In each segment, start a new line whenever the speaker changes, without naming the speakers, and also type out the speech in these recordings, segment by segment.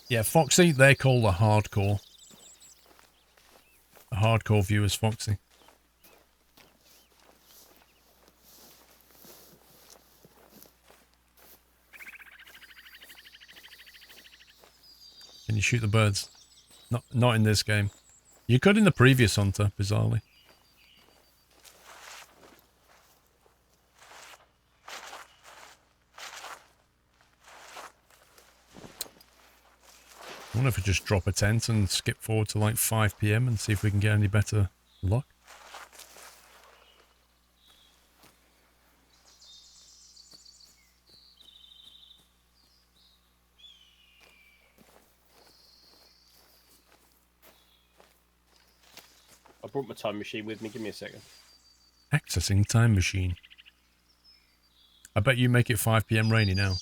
Yeah, Foxy, they're called a hardcore. A hardcore view is Foxy. Can you shoot the birds? Not in this game. You could in the previous Hunter, bizarrely. I wonder if we just drop a tent and skip forward to like 5 PM and see if we can get any better luck.
I brought my time machine with me. Give me a second.
Accessing time machine. I bet you make it 5 PM rainy now.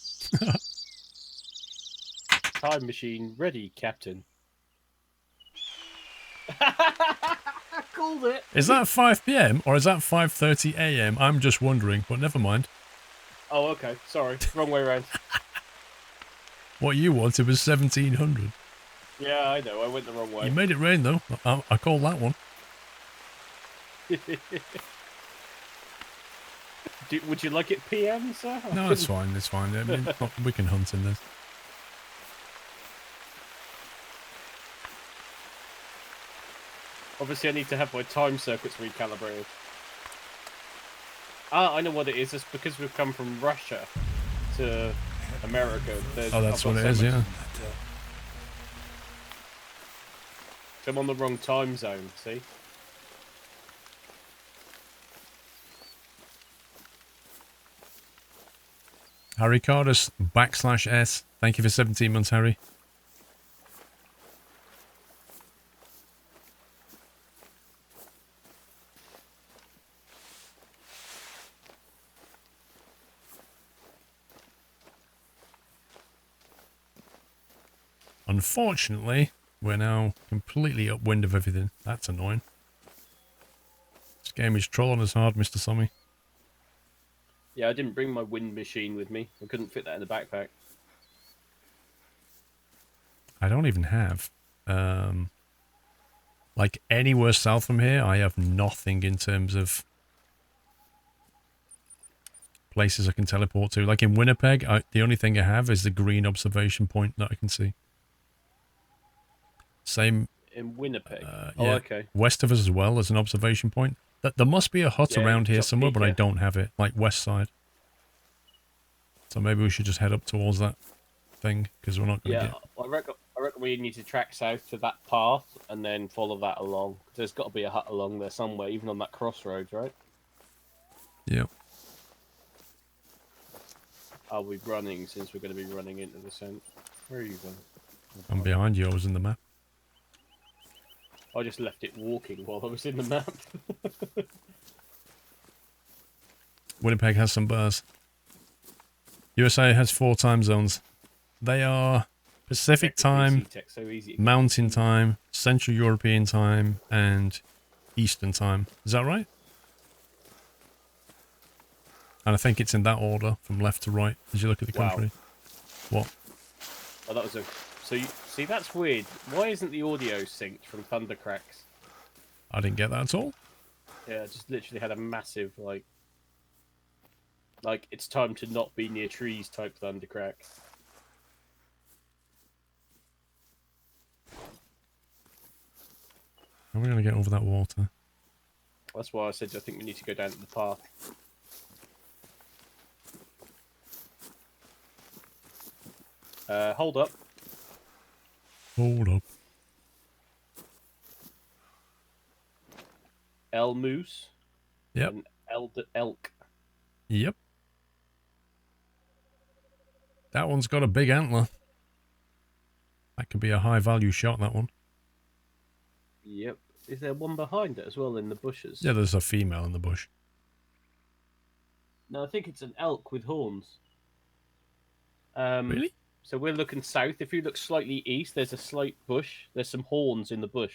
Time machine ready, Captain. Called it.
Is that 5 PM or is that 5:30 AM? I'm just wondering, but never mind.
Oh, okay. Sorry. Wrong way around.
What you wanted was 1700.
Yeah, I know. I went the wrong way.
You made it rain though. I call that one.
Would you like it PM, sir?
No, it's fine. It's fine. I mean, we can hunt in this.
Obviously, I need to have my time circuits recalibrated. Ah, I know what it is. It's because we've come from Russia to America.
Oh, that's what it is, yeah.
I'm on the wrong time zone, see?
Harry Cardus /S. Thank you for 17 months, Harry. Unfortunately, we're now completely upwind of everything. That's annoying. This game is trolling us hard, Mr. Sommy.
Yeah, I didn't bring my wind machine with me. I couldn't fit that in the backpack.
I don't even have. Like, anywhere south from here, I have nothing in terms of places I can teleport to. Like in Winnipeg, the only thing I have is the green observation point that I can see. Same
In Winnipeg?
Yeah,
oh, okay.
West of us as well as an observation point. There must be a hut around here somewhere, but I
yeah.
don't have it. Like west side. So maybe we should just head up towards that thing, because we're not going to get...
I reckon we need to track south to that path and then follow that along. There's got to be a hut along there somewhere, even on that crossroads, right?
Yep.
Are we running, since we're going to be running into the center? Where are you going?
I'm behind you. I was in the map.
I just left it walking while I was in the map.
Winnipeg has some bars. USA has 4 time zones. They are Pacific time, Mountain time, Central European time, and Eastern time. Is that right? And I think it's in that order, from left to right, as you look at the country. What?
Oh, that was a... So, see, that's weird. Why isn't the audio synced from Thundercracks?
I didn't get that at all.
Yeah, I just literally had a massive, like, it's time to not be near trees type Thundercrack.
How are we going to get over that water?
That's why I said I think we need to go down to the path. Hold up.
Hold up.
El Moose.
Yep.
And Elk.
Yep. That one's got a big antler. That could be a high value shot, that one.
Yep. Is there one behind it as well in the bushes?
Yeah, there's a female in the bush.
No, I think it's an elk with horns.
Really?
So we're looking south. If you look slightly east, there's a slight bush. There's some horns in the bush.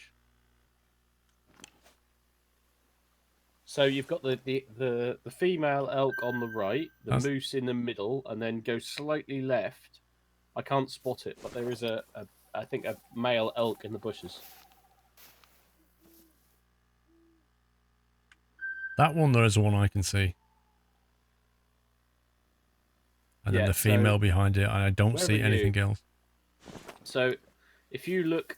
So you've got the female elk on the right, the moose in the middle, and then go slightly left. I can't spot it, but there is a I think a male elk in the bushes.
That one, there is one I can see. And then the female behind it, I don't see anything else.
So, if you look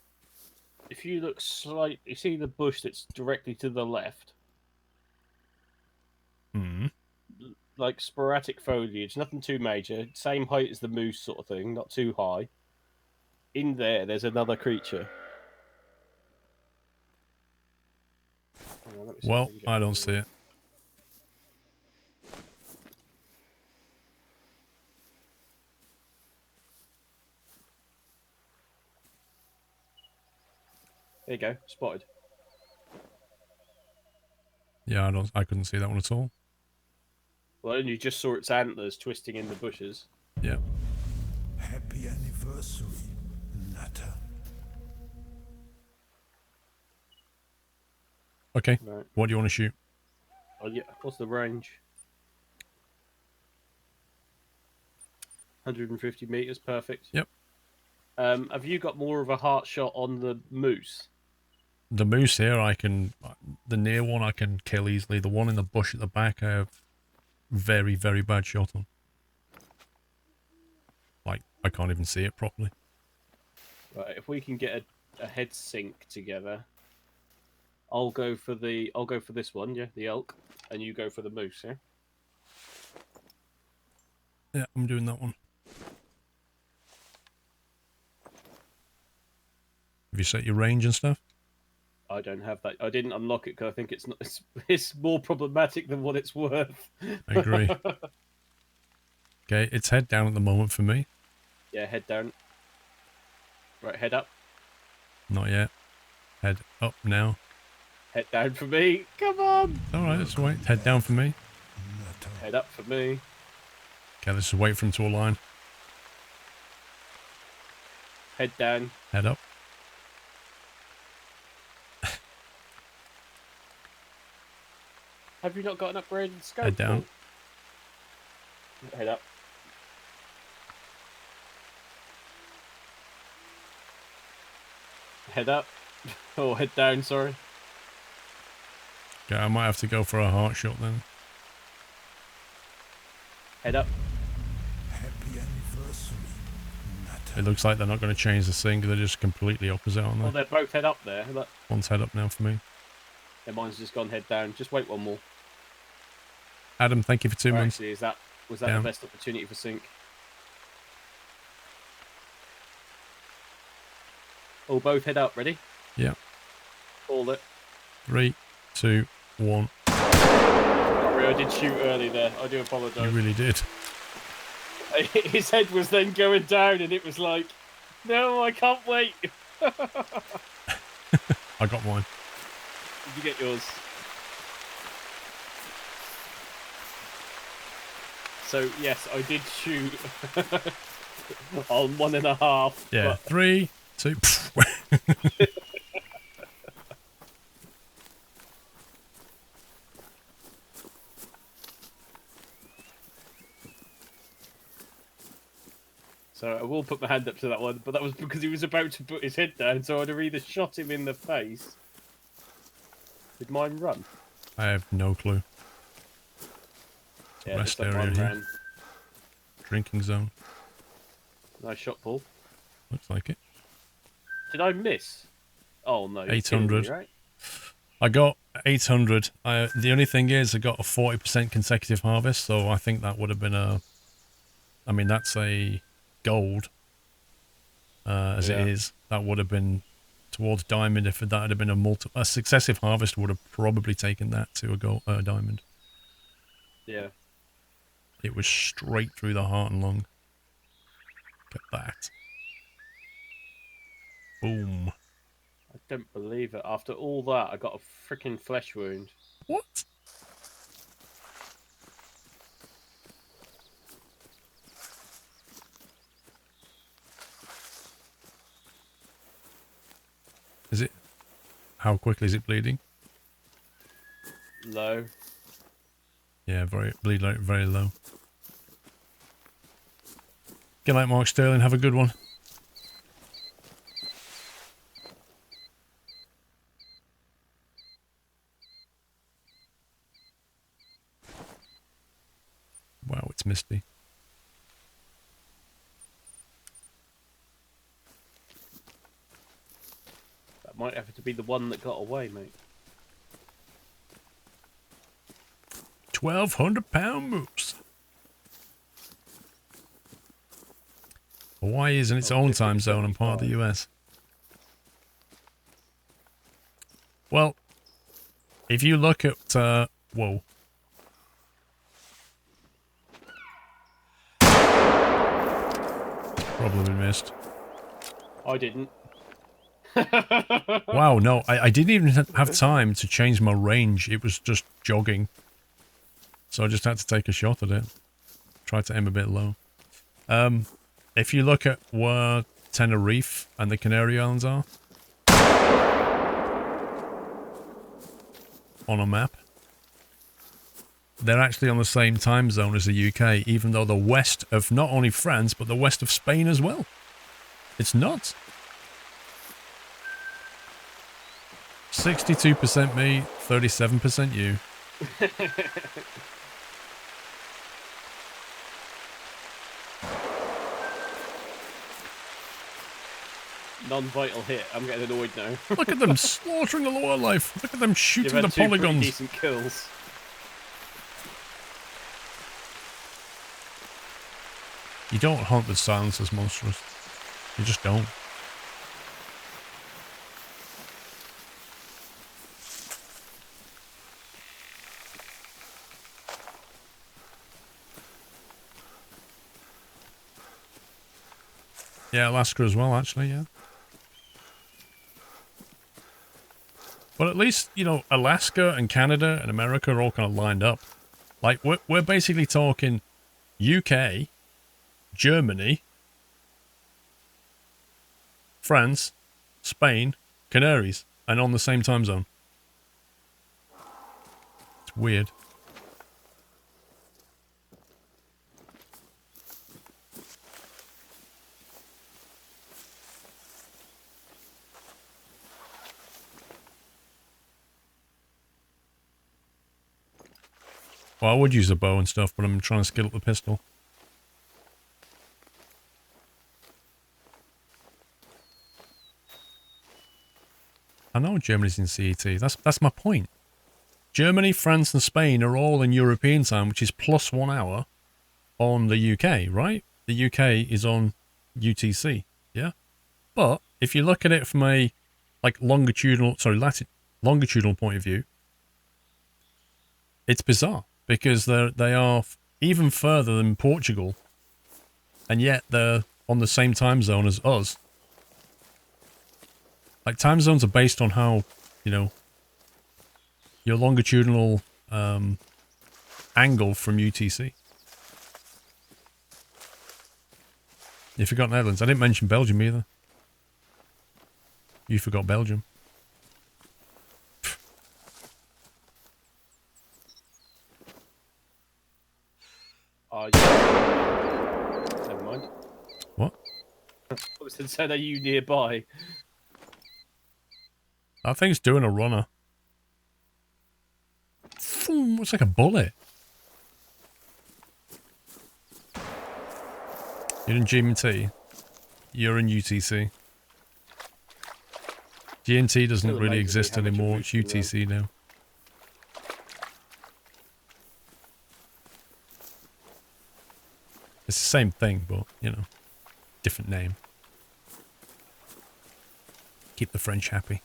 slightly, you see the bush that's directly to the left.
Hmm.
Like sporadic foliage, nothing too major. Same height as the moose, sort of thing, not too high. In there's another creature.
Well, I don't see it.
There you go, spotted.
Yeah, I couldn't see that one at all.
Well, and you just saw its antlers twisting in the bushes.
Yeah.
Happy anniversary, Nutter.
Okay.
Right.
What do you want to shoot?
Oh yeah, what's the range? 150 meters, perfect.
Yep.
Have you got more of a heart shot on the moose?
The moose here, the near one I can kill easily. The one in the bush at the back, I have very, very bad shot on. Like, I can't even see it properly.
Right, if we can get a head sync together, I'll go for this one, yeah, the elk, and you go for the moose, yeah?
Yeah, I'm doing that one. Have you set your range and stuff?
I don't have that. I didn't unlock it because I think it's more problematic than what it's worth.
I agree. Okay, it's head down at the moment for me.
Yeah, head down. Right, head up.
Not yet. Head up now.
Head down for me. Come on.
Alright, let's wait. Head down for me.
Head up for me.
Okay, let's just wait for him to align.
Head down.
Head up.
Have you not got an upgraded scope?
Head down.
Head up. Head up. Oh, head down, sorry.
Okay, I might have to go for a heart shot then.
Head up.
Happy anniversary, Nutter.
It looks like they're not going to change the thing. They're just completely opposite, aren't they?
Oh, they're both head up there. Look.
One's head up now for me.
Yeah, mine's just gone head down. Just wait one more.
Adam, thank you for 2
Or
months.
actually, was that
Down.
the best opportunity for sync? Oh, both head up. Ready?
Yeah.
Call it.
3, 2, 1.
Sorry, I did shoot early there. I do apologise.
You really did.
His head was then going down, and it was like, no, I can't wait.
I got mine.
Did you get yours? So yes, I did shoot on 1.5.
Yeah.
But
3, 2.
so I will put my hand up to that one, but that was because he was about to put his head down, so I'd have either shot him in the face. Did mine run?
I have no clue.
Yeah,
Rest
looks like
area
mine
here.
ran.
Drinking zone.
Nice shot, Paul.
Looks like it.
Did I miss? Oh no, you
800.
killed me, right?
I got 800. The only thing is I got a 40% consecutive harvest, so I think that would have been a... I mean, that's a gold, as it is. That would have been towards diamond. If that had been a successive harvest, would have probably taken that to a diamond.
Yeah.
It was straight through the heart and lung. Look at that. Boom.
I don't believe it. After all that, I got a freaking flesh wound.
What? Is it? How quickly is it bleeding?
Low.
Yeah, bleed like very low. Good night, Mark Sterling. Have a good one. it's misty.
That might have to be the one that got away, mate.
1,200-pound moose. Hawaii is in its own time zone and part of the US. Well, if you look at... whoa. Probably missed.
I didn't.
Wow, no, I didn't even have time to change my range. It was just jogging. So I just had to take a shot at it. Tried to aim a bit low. If you look at where Tenerife and the Canary Islands are on a map, they're actually on the same time zone as the UK, even though they're west of not only France, but the west of Spain as well. It's nuts. 62% me, 37% you.
Non-vital hit. I'm getting annoyed now.
Look at them slaughtering the lower life. Look at them shooting the
You've had two pretty
polygons.
decent kills.
You don't hunt with silencers, monstrous. You just don't. Yeah, Alaska as well, actually, yeah. But at least, you know, Alaska and Canada and America are all kind of lined up. Like, we're basically talking UK, Germany, France, Spain, Canaries, and on the same time zone. It's weird. Well, I would use a bow and stuff, but I'm trying to skill up the pistol. I know Germany's in CET. That's my point. Germany, France, and Spain are all in European time, which is plus 1 hour on the UK, right? The UK is on UTC, yeah? But if you look at it from a longitudinal point of view, it's bizarre because they are even further than Portugal, and yet they're on the same time zone as us. Like, time zones are based on how, you know, your longitudinal angle from UTC. You forgot Netherlands. I didn't mention Belgium either. You forgot Belgium.
Never mind.
What?
I was going to say, are you nearby?
That thing's doing a runner. It's like a bullet. You're in GMT. You're in UTC. GMT doesn't really exist anymore. It's UTC now. It's the same thing, but, you know, different name. Keep the French happy.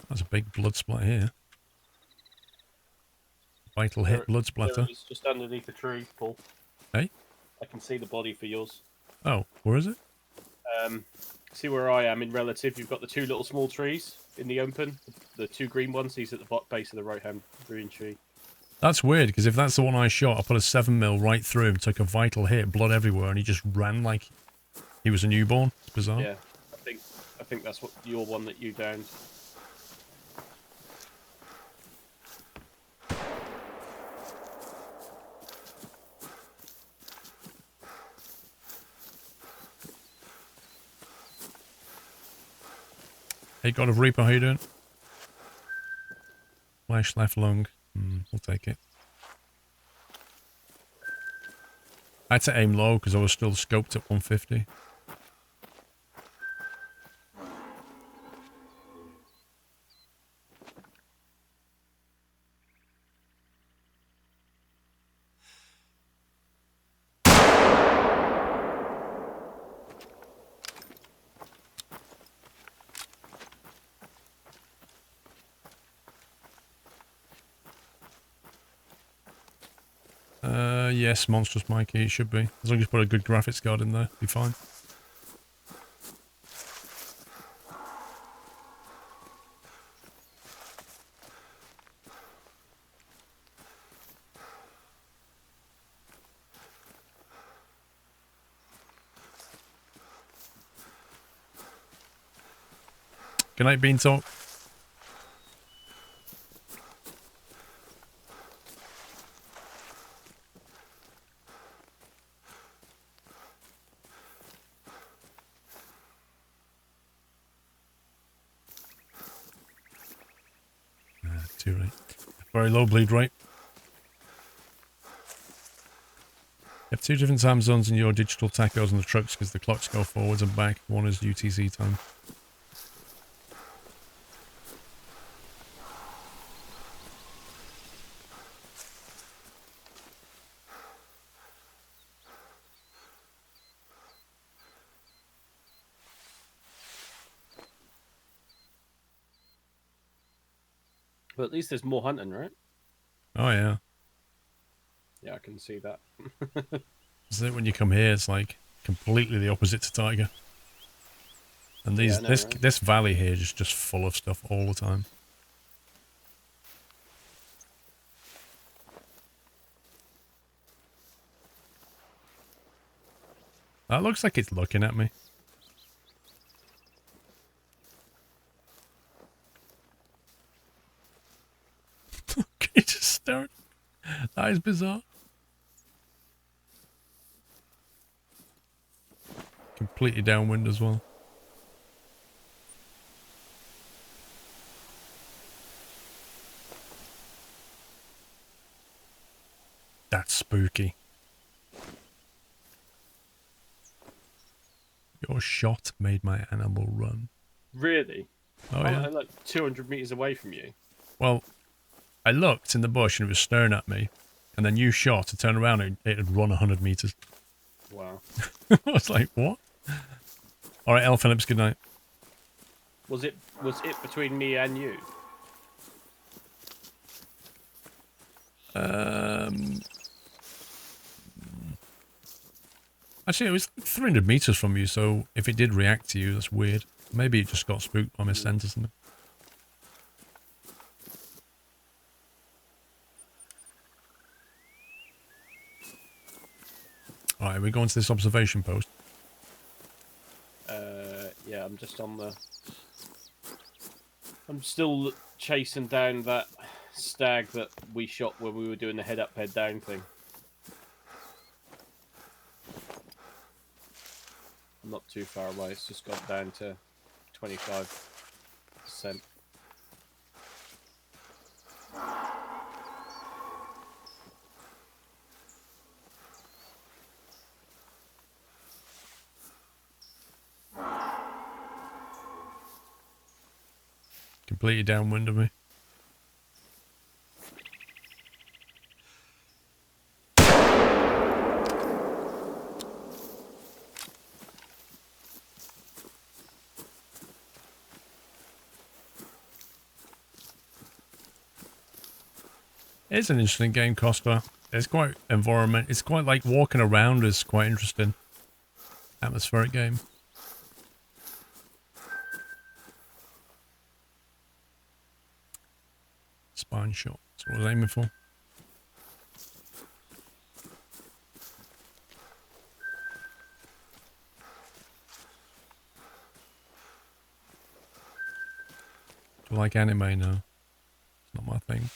That's a big blood splat here. Vital hit blood splatter.
It's just underneath the tree, Paul.
Hey?
I can see the body for yours.
Oh, where is it?
See where I am in relative? You've got the two little small trees in the open. The two green ones. He's at the base of the right-hand green tree.
That's weird, because if that's the one I shot, I put a 7mm right through him, took a vital hit, blood everywhere, and he just ran like he was a newborn. It's bizarre.
Yeah, I think that's what your one that you downed.
Hey, God of Reaper, how you doing? flesh, left lung. We'll take it. I had to aim low because I was still scoped at 150. Yes, monstrous Mikey, it should be. As long as you put a good graphics card in there, be fine. Good night, Beanstalk. Too right. Very low bleed rate. You have 2 different time zones in your digital tachos on the trucks because the clocks go forwards and back. One is UTC time.
But at least there's more hunting, right?
Oh yeah.
Yeah, I can see that.
So when you come here, it's like completely the opposite to Tiger. And these,
Yeah, I know, right?
this valley here is just full of stuff all the time. That looks like it's looking at me. Can you just stare? That is bizarre. Completely downwind as well. That's spooky. Your shot made my animal run.
Really?
Oh yeah.
I'm like 200 meters away from you.
Well, I looked in the bush and it was staring at me, and then you shot to turn around and it had run 100 meters.
Wow.
I was like, what? All right, L. Phillips, good night.
Was it between me and you?
Actually, it was 300 meters from you, so if it did react to you, that's weird. Maybe it just got spooked by my scent or something. Alright, we're going to this observation post.
Yeah, I'm just on the... I'm still chasing down that stag that we shot when we were doing the head up, head down thing. I'm not too far away, it's just got down to 25%.
Completely downwind of me. It's an interesting game, Costa. It's quite environment. It's quite like walking around is quite interesting. Atmospheric game. Spine shot. That's what I was aiming for. Do you like anime now? It's not my thing.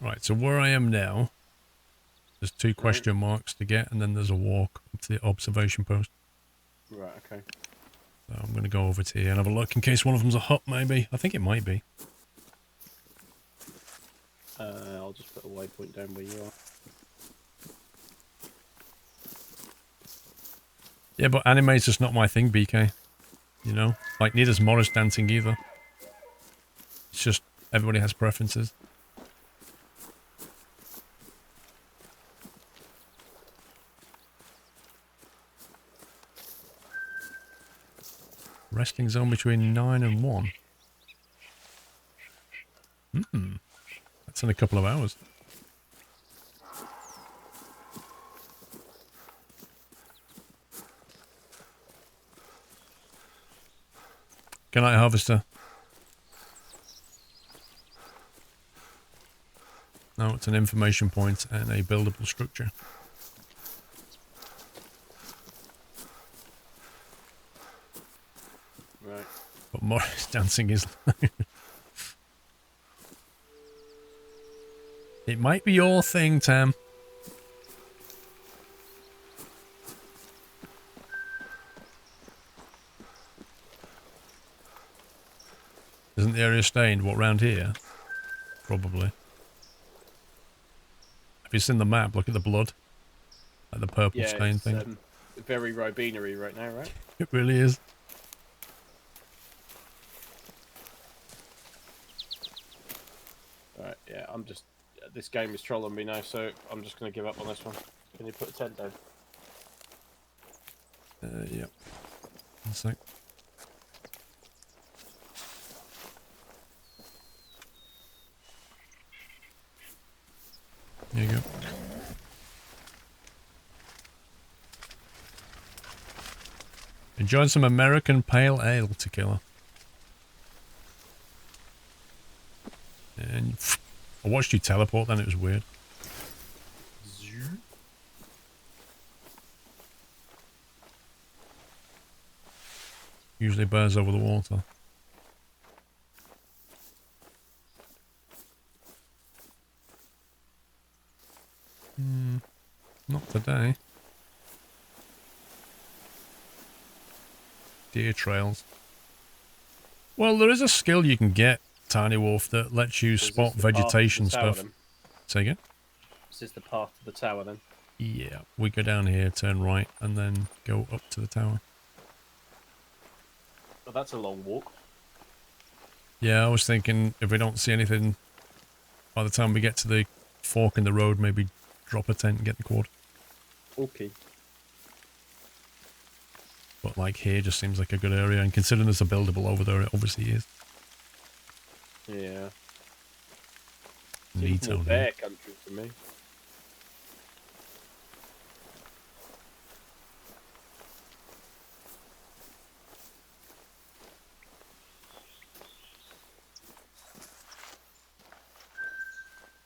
Right, so where I am now, there's 2 question marks to get, and then there's a walk up to the observation post.
Right, okay.
So I'm going to go over to here and have a look in case one of them's a hut, maybe. I think it might be.
I'll just put a waypoint down where you are.
Yeah, but anime's just not my thing, BK. You know? Like, neither's Morris dancing either. It's just, everybody has preferences. Resting zone between 9 and 1. That's in a couple of hours. Good night, Harvester. No, it's an information point and a buildable structure.
Right.
But Morris dancing is... It might be your thing, Tam. Isn't the area stained? What, round here? Probably. Have you seen the map? Look at the blood. Like the purple stain
it's,
thing.
very Ribenery right now, right?
It really is.
Right, yeah, I'm just... This game is trolling me now, so I'm just going to give up on this one. Can you put a tent down?
Yep. One sec. There you go. Enjoy some American Pale Ale tequila. And I watched you teleport then, it was weird. Usually bears over the water. Not today. Deer trails. Well, there is a skill you can get, Tiny Wolf, that lets you spot vegetation stuff. Say again?
Is this the path to the tower then?
Yeah, we go down here, turn right, and then go up to the tower.
Oh, that's a long walk.
Yeah, I was thinking if we don't see anything by the time we get to the fork in the road, maybe drop a tent and get the quad.
Okay.
But like here just seems like a good area, and considering there's a buildable over there, it obviously is.
Yeah.
Neat
Seems more
out
bear
here.
country to me.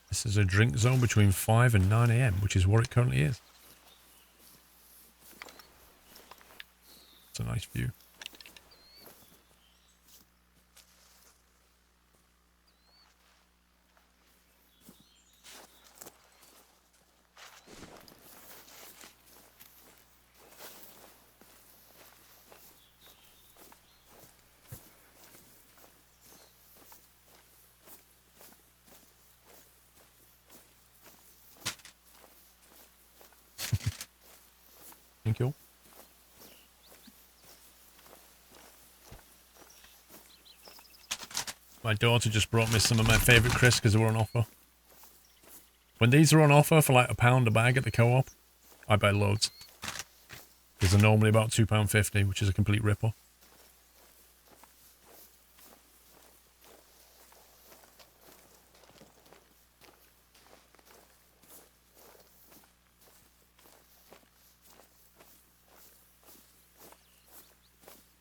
This is a drink zone between 5 and 9 AM, which is what it currently is. It's a nice view. Thank you. My daughter just brought me some of my favourite crisps because they were on offer. When these are on offer for like £1 a bag at the co-op, I buy loads. Because they're normally about £2.50, which is a complete rip-off.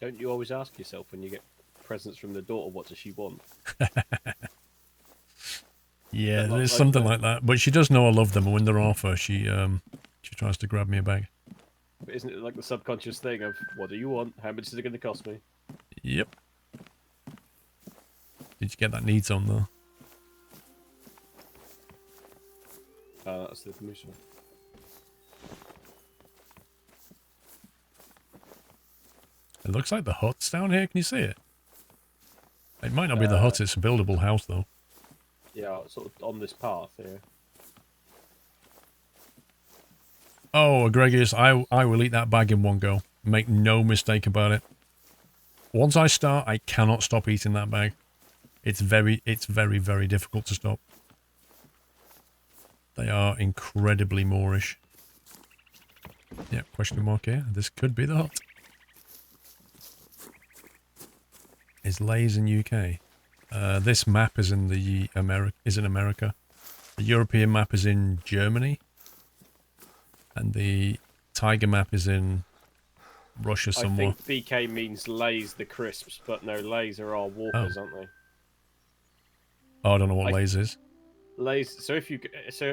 Don't you always ask yourself when you get presents from the daughter, what does she want?
Yeah, there's something like that. But she does know I love them, and when they're on offer, she tries to grab me a bag.
But isn't it like the subconscious thing of, what do you want? How much is it going to cost me?
Yep. Did you get that needs on though?
That's the moose one.
It looks like the hut's down here. Can you see it? It might not be the hut. It's a buildable house, though.
Yeah, sort of on this path here.
Oh, Greggius, I will eat that bag in one go. Make no mistake about it. Once I start, I cannot stop eating that bag. It's very, very difficult to stop. They are incredibly Moorish. Yeah, question mark here. This could be the hut. Is Lay's in UK? This map is in the America. The European map is in Germany. And the tiger map is in Russia somewhere.
I think BK means Lay's the crisps, but no, Lay's are our walkers, aren't they?
Oh, I don't know what Lay's is.
Lay's. So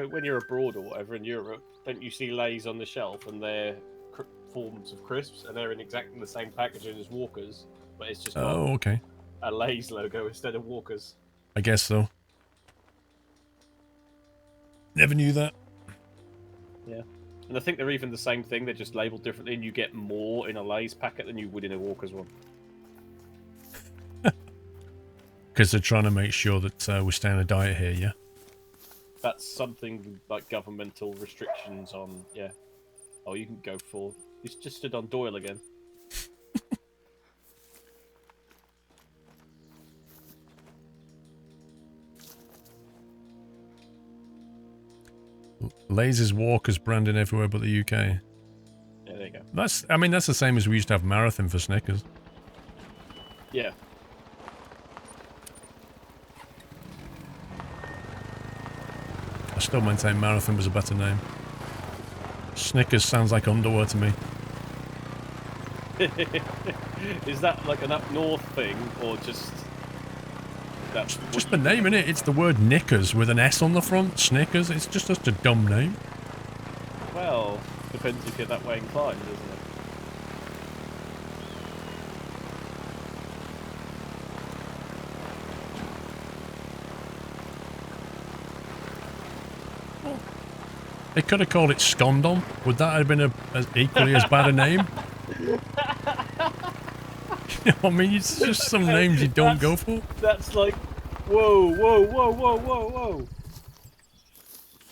when you're abroad or whatever in Europe, don't you see Lay's on the shelf and they're forms of crisps and they're in exactly the same packaging as Walkers, but it's just got a Lay's logo instead of Walkers.
I guess so. Never knew that.
Yeah. And I think they're even the same thing, they're just labelled differently and you get more in a Lay's packet than you would in a Walker's one.
Because they're trying to make sure that we stay on a diet here, yeah?
That's something like governmental restrictions on, yeah. Oh, you can go for... He's just stood on Doyle again.
Lay's is Walker's branding everywhere but the UK.
Yeah, there you go.
That's the same as we used to have Marathon for Snickers.
Yeah.
I still maintain Marathon was a better name. Snickers sounds like underwear to me.
Is that like an up north thing, or just... That's
just the name, innit? It's the word knickers with an S on the front. Snickers. It's just such a dumb name.
Well, depends if you're that way inclined, doesn't it?
They could have called it Scondom. Would that have been equally as bad a name? I mean, it's just some names you don't go for.
That's like, whoa.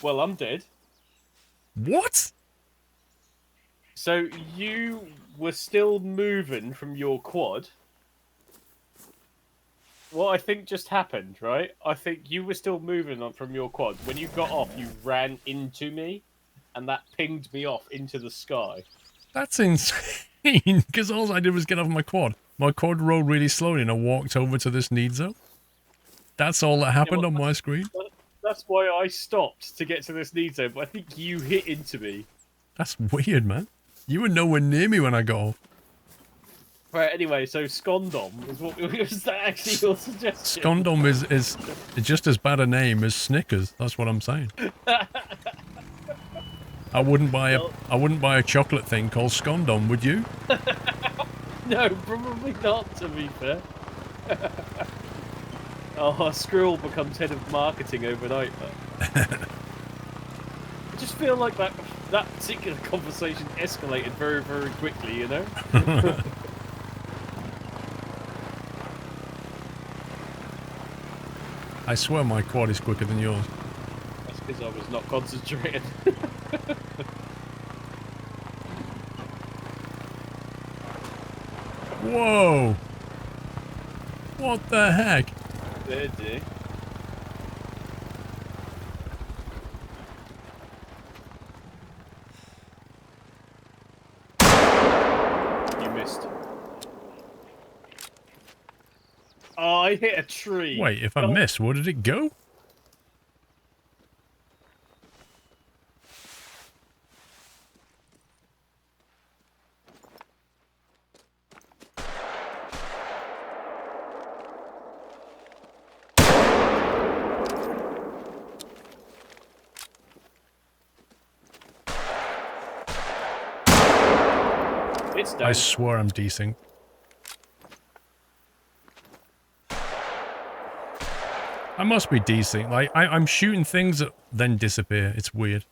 Well, I'm dead.
What?
So you were still moving from your quad. What I think just happened, right? I think you were still moving on from your quad. When you got off, you ran into me, and that pinged me off into the sky.
That's insane, because all I did was get off my quad. My quad rolled really slowly, and I walked over to this need zone. That's all that happened on my screen.
That's why I stopped to get to this need zone, but I think you hit into me.
That's weird, man. You were nowhere near me when I got off.
Right, anyway, so Scondom was that actually your suggestion?
Scondom is just as bad a name as Snickers. That's what I'm saying. I wouldn't buy a chocolate thing called Scondom, would you?
No, probably not, to be fair. Oh, Squirrel becomes head of marketing overnight. I just feel like that particular conversation escalated very, very quickly, you know?
I swear my quad is quicker than yours.
That's because I was not concentrating.
Whoa! What the heck?
There, dear. You missed. Oh, I hit a tree.
Wait, if I miss, where did it go?
It's down.
I swear I'm desync. I must be decent. Like, I'm shooting things that then disappear. It's weird.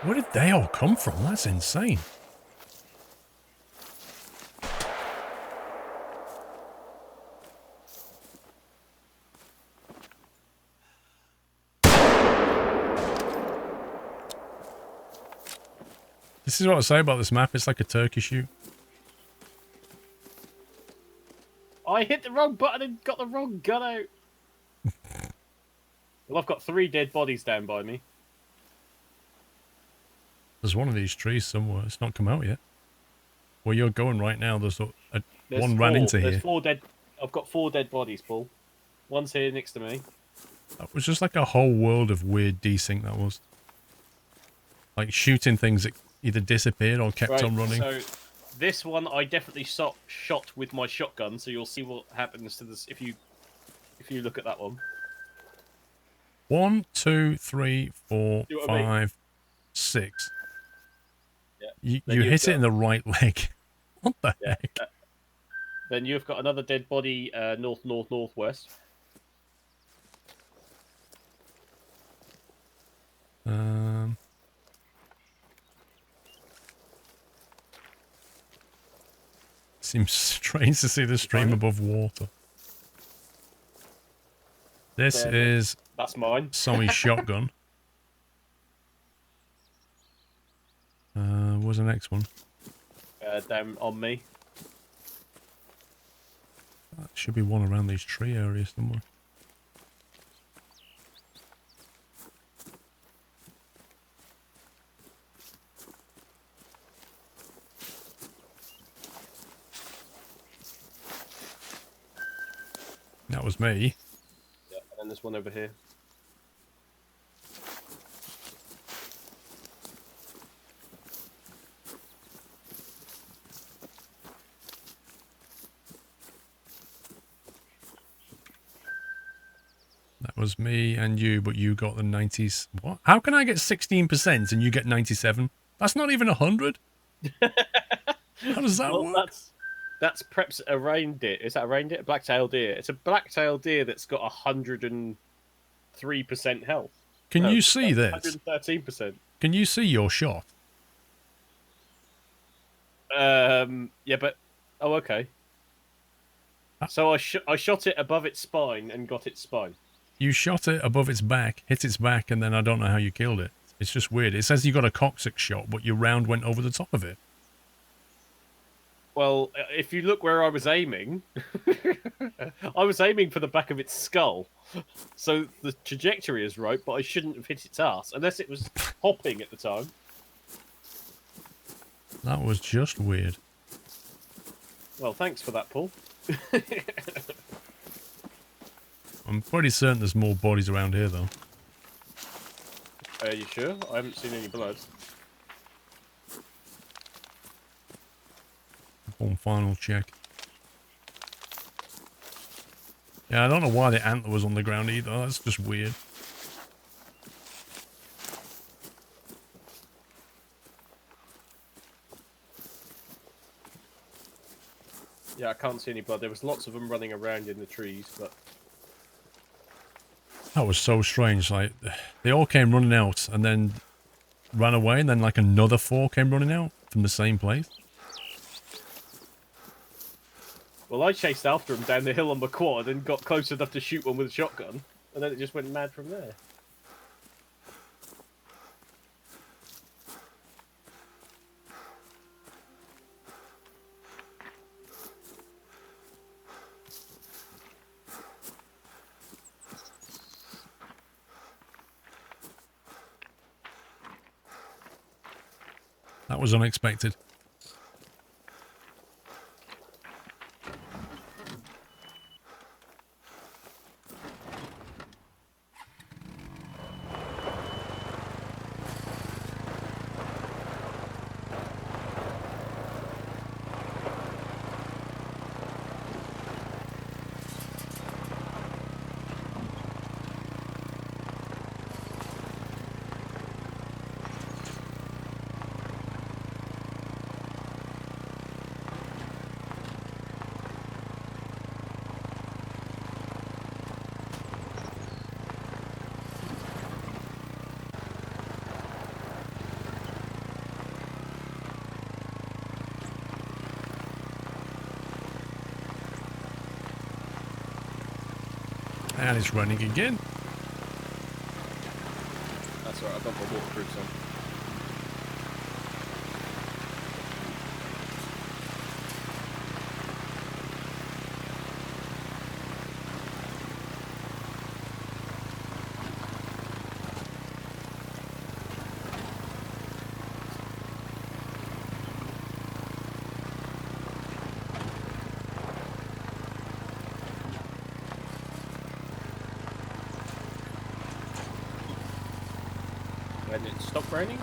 Where did they all come from? That's insane. This is what I say about this map. It's like a turkey shoot.
I hit the wrong button and got the wrong gun out. Well, I've got 3 dead bodies down by me.
There's one of these trees somewhere. It's not come out yet. Where you're going right now, there's one ran into here.
There's 4 dead. I've got 4 dead bodies, Paul. One's here next to me.
That was just like a whole world of weird desync, that was. Like shooting things that either disappeared or kept on running.
So this one I definitely shot with my shotgun, so you'll see what happens to this if you look at that one.
1, 2, 3, 4, 5, 6.
Yeah.
You hit it in the right leg. What the heck?
Then you've got another dead body northwest.
Seems strange to see the stream above water. This is...
That's mine.
Sommy's shotgun. Where's the next one?
Down on me.
That should be one around these tree areas somewhere. That was me.
Yeah, and then there's one over here.
That was me and you, but you got the 90s. What? How can I get 16% and you get 97? That's not even 100. How does that work?
That's perhaps a reindeer. Is that a reindeer? A black-tailed deer. It's a black-tailed deer that's got 103% health.
Can you see this?
113%.
Can you see your shot?
Yeah, but... Oh, okay. So I shot it above its spine and got its spine.
You shot it above its back, hit its back, and then I don't know how you killed it. It's just weird. It says you got a coccyx shot, but your round went over the top of it.
Well, if you look where I was aiming, I was aiming for the back of its skull. So the trajectory is right, but I shouldn't have hit its ass, unless it was hopping at the time.
That was just weird.
Well, thanks for that, Paul.
I'm pretty certain there's more bodies around here, though.
Are you sure? I haven't seen any blood.
One final check. Yeah, I don't know why the antler was on the ground either. That's just weird.
Yeah, I can't see any blood. There was lots of them running around in the trees, but...
That was so strange. Like, they all came running out and then ran away, and then like another 4 came running out from the same place.
Well, I chased after him down the hill on my quad and got close enough to shoot one with a shotgun, and then it just went mad from there.
That was unexpected. And it's running again.
That's alright, I've got my waterproofs on. And it stopped raining?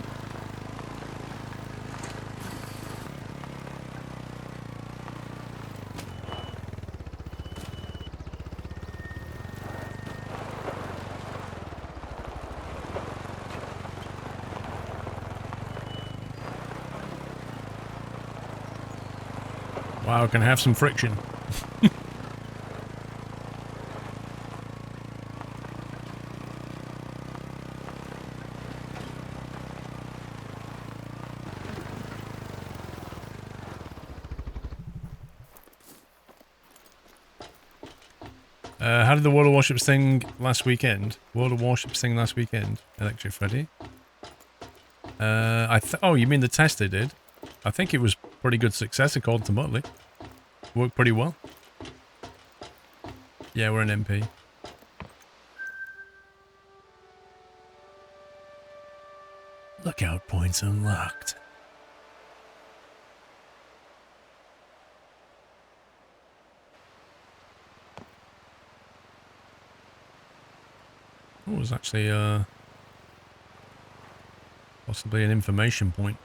Wow, can I have some friction? How did the World of Warships thing last weekend? World of Warships thing last weekend? Electric Freddy? Oh, you mean the test they did? I think it was pretty good success according to Muttley. Worked pretty well. Yeah, we're an MP. Lookout points unlocked. Oh, it was actually possibly an information point.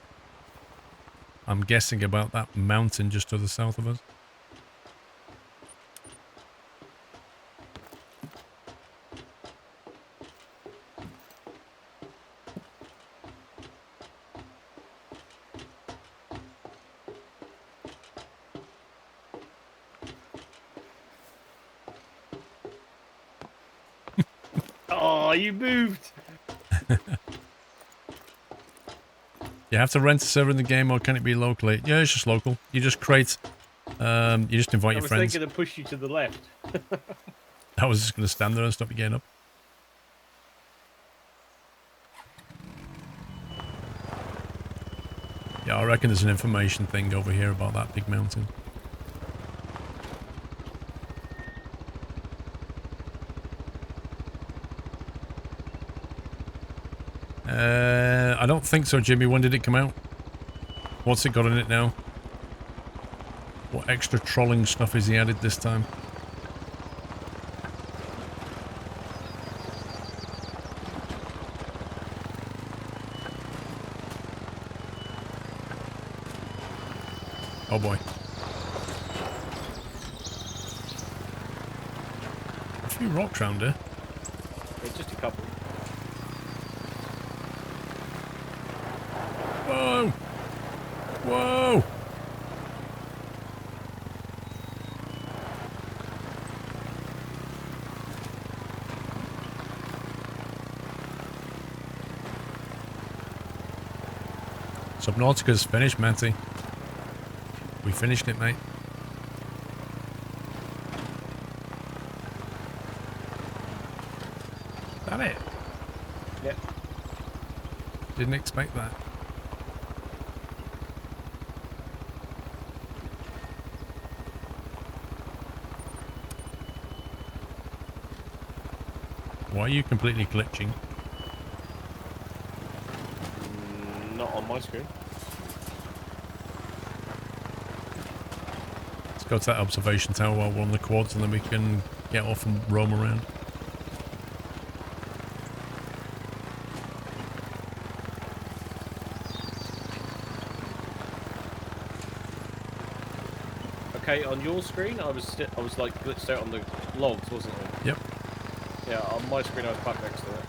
I'm guessing about that mountain just to the south of us.
Oh, you moved!
You have to rent a server in the game, or can it be locally? Yeah, it's just local. You just create, you just invite your friends.
I was thinking to push you to the left.
I was just going to stand there and stop you getting up. Yeah, I reckon there's an information thing over here about that big mountain. I don't think so, Jimmy. When did it come out? What's it got in it now? What extra trolling stuff is he added this time? Oh boy. A few rocks round here.
It's just a couple.
Whoa! Whoa! Subnautica's finished, Matty. We finished it, mate. Is that it?
Yep.
Didn't expect that. Why are you completely glitching?
Not on my screen.
Let's go to that observation tower while we're on the quads and then we can get off and roam around.
Okay, on your screen, I was like glitched out on the logs, wasn't I?
Yep.
Yeah, on my screen I was back next to it.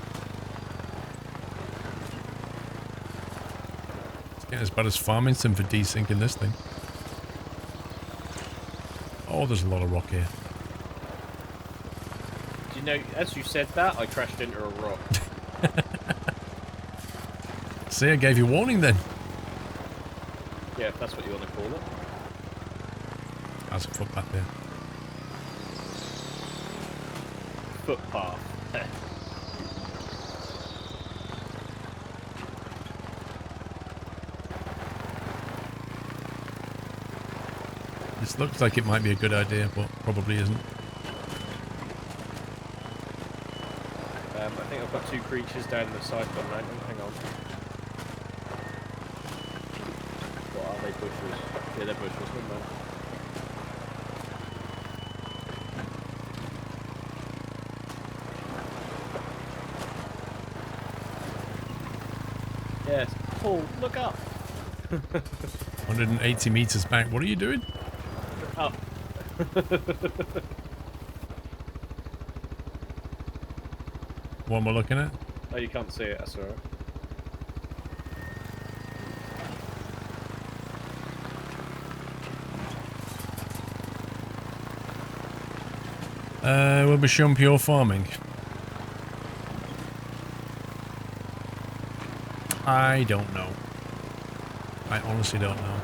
It's getting as bad as Farmington for desyncing this thing. Oh, there's a lot of rock here.
Do you know, as you said that, I crashed into a rock.
See, I gave you warning then.
Yeah, if that's what you want to call it.
How's a footpath here?
footpath.
This looks like it might be a good idea, but probably isn't.
I think I've got 2 creatures down the side one right now. Hang on. What are they? Bushes? Yeah, they're bushes, wouldn't they? Yes. Paul, look up.
180 meters back. What are you doing?
Up.
What am I looking at?
Oh, you can't see it. That's alright.
We'll be showing pure farming. I don't know. I honestly don't know.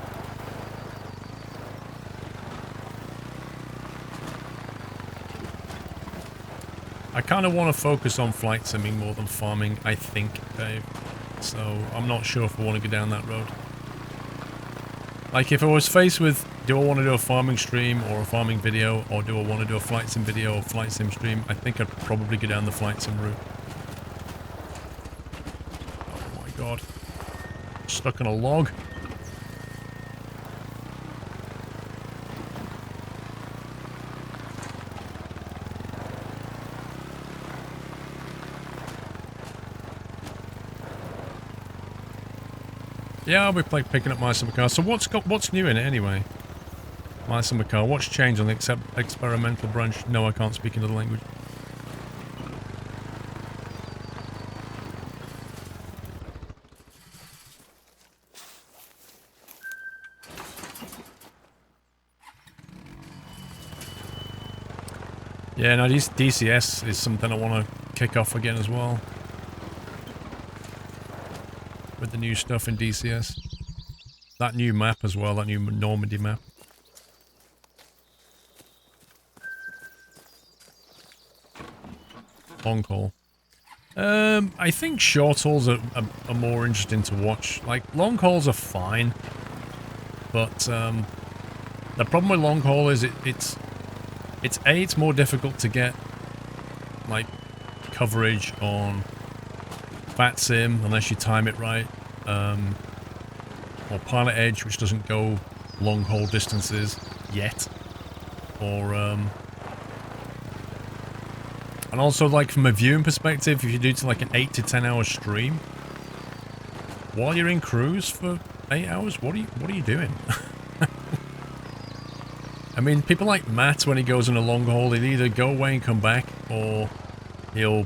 I kind of want to focus on flight simming more than farming, I think, Dave. So I'm not sure if I want to go down that road. Like, if I was faced with, do I want to do a farming stream or a farming video, or do I want to do a flight sim video or flight sim stream, I think I'd probably go down the flight sim route. Oh my god. Stuck on a log. Yeah, I'll be picking up my summer car. So what's new in it anyway? My summer car. What's changed on the experimental branch? No, I can't speak another language. Yeah, no, DCS is something I want to kick off again as well. With the new stuff in DCS. That new map as well, that new Normandy map. Long haul. I think short hauls are more interesting to watch. Like, long hauls are fine. But, the problem with long haul is it's more difficult to get, like, coverage on Fat Sim, unless you time it right, or Pilot Edge, which doesn't go long haul distances yet, or and also, like, from a viewing perspective, if you do to like an 8 to 10 hour stream while you're in cruise for 8 hours, what are you doing? I mean, people like Matt, when he goes on a long haul, he'll either go away and come back, or he'll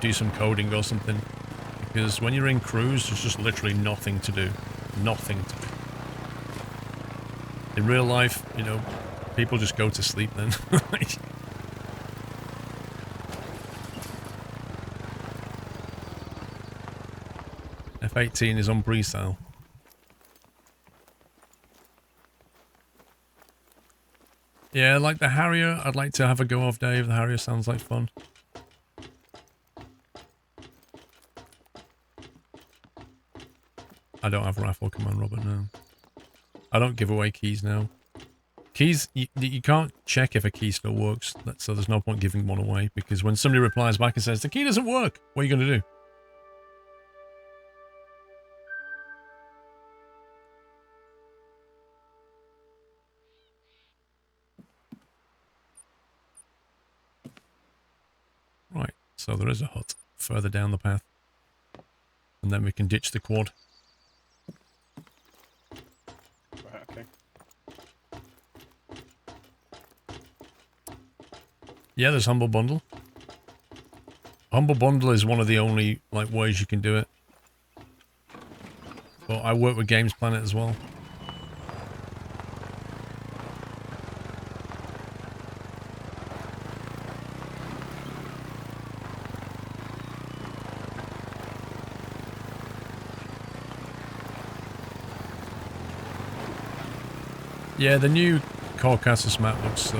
do some coding or something. Because when you're in cruise, there's just literally nothing to do. Nothing to do. In real life, you know, people just go to sleep then. F-18 is on pre-sale. Yeah, like the Harrier, I'd like to have a go of, Dave. The Harrier sounds like fun. I don't have rifle command, Robert, no. I don't give away keys now. Keys, you can't check if a key still works, so there's no point giving one away, because when somebody replies back and says, the key doesn't work, what are you going to do? Right, so there is a hut further down the path. And then we can ditch the quad.
Right, okay.
Yeah, there's Humble Bundle. Humble Bundle is one of the only, like, ways you can do it. But I work with Games Planet as well. Yeah, the new Caucasus map looks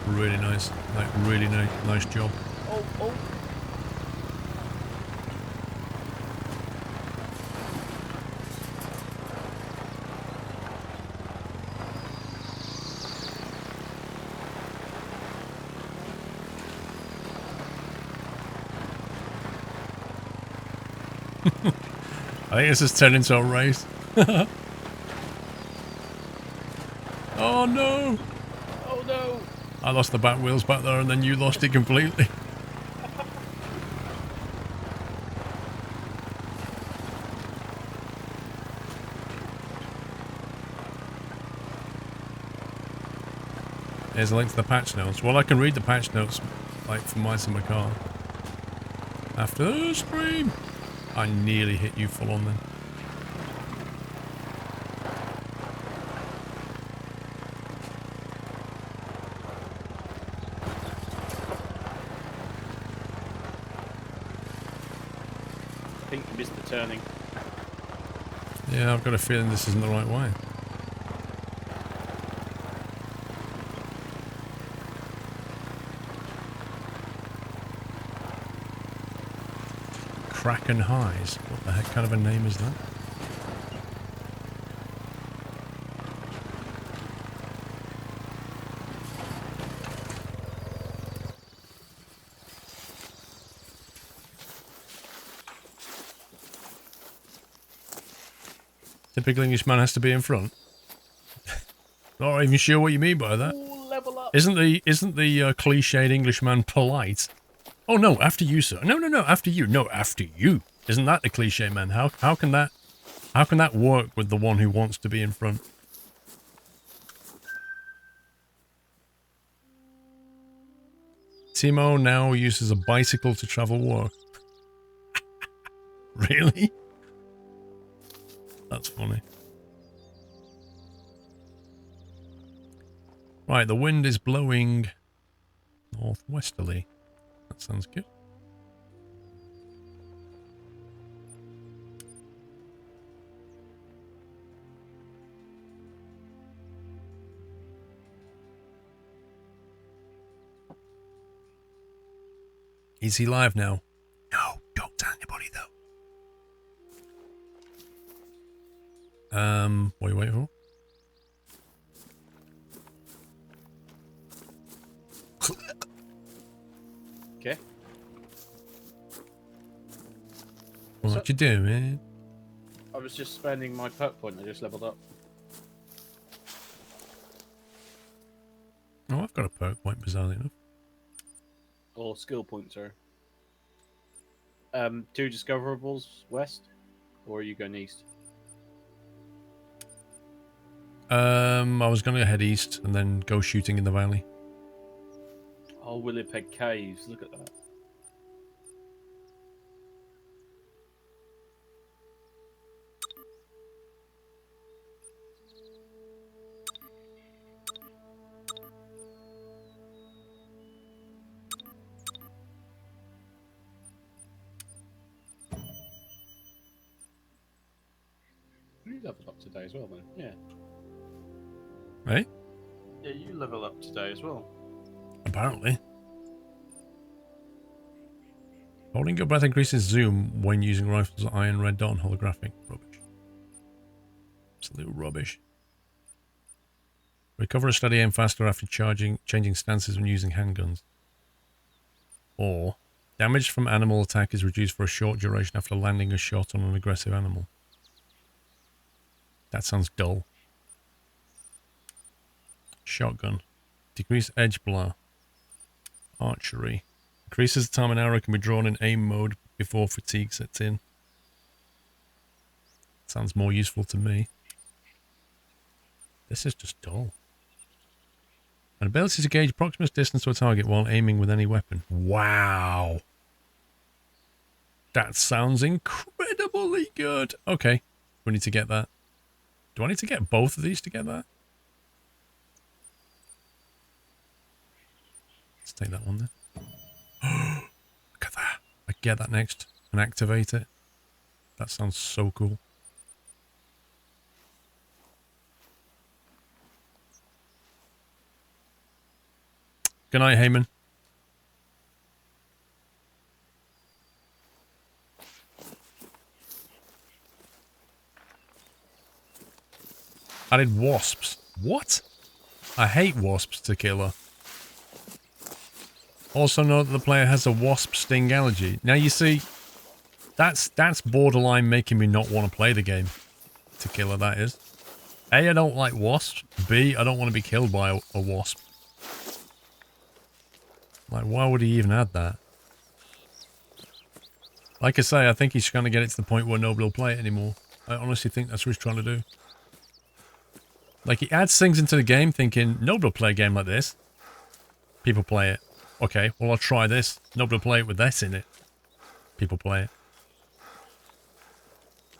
really nice. Like, really nice job.
oh.
I think this has turned into a race. Oh no!
Oh no!
I lost the back wheels back there and then you lost it completely. Here's a link to the patch notes. Well, I can read the patch notes, like, from my car. After the scream! I nearly hit you full on then.
I think you missed the turning.
Yeah, I've got a feeling this isn't the right way. Kraken Highs. What the heck kind of a name is that? Typical Englishman has to be in front. Not even sure what you mean by that.
Ooh, level up.
Isn't the cliched Englishman polite? Oh no, after you, sir. No, after you. No, after you. Isn't that the cliche, man? How can that work with the one who wants to be in front? Timo now uses a bicycle to travel work. Really? That's funny. Right, the wind is blowing northwesterly. That sounds good. Is he live now? No, don't tell anybody though. What are you waiting for?
Okay.
What you doing?
I was just spending my perk point. I just leveled up.
Oh, I've got a perk point, bizarrely enough.
Or skill points, sorry. 2 discoverables west, or are you going east?
I was going to head east and then go shooting in the valley.
Oh, Willipeg Caves. Look at that. You leveled up today as well, then. Yeah.
Right?
Yeah, you level up today as well.
Apparently. Holding your breath increases zoom when using rifles at iron red dot and holographic. Rubbish. Absolute rubbish. Recover a steady aim faster after changing stances when using handguns. Or, damage from animal attack is reduced for a short duration after landing a shot on an aggressive animal. That sounds dull. Shotgun. Decrease edge blur. Archery. Increases the time an arrow can be drawn in aim mode before fatigue sets in. Sounds more useful to me. This is just dull. An ability to gauge proximate distance to a target while aiming with any weapon. Wow. That sounds incredibly good. Okay. We need to get that. Do I need to get both of these to get that? Let's take that one then. Look at that. I get that next and activate it. That sounds so cool. Good night, Heyman. Added wasps. What? I hate wasps to killer. Also note that the player has a wasp sting allergy. Now you see, that's borderline making me not want to play the game. To killer, that is. A, I don't like wasps. B, I don't want to be killed by a wasp. Like, why would he even add that? Like I say, I think he's trying to get it to the point where nobody will play it anymore. I honestly think that's what he's trying to do. Like, he adds things into the game thinking, nobody will play a game like this. People play it. Okay, well, I'll try this. Nobody will play it with this in it. People play it.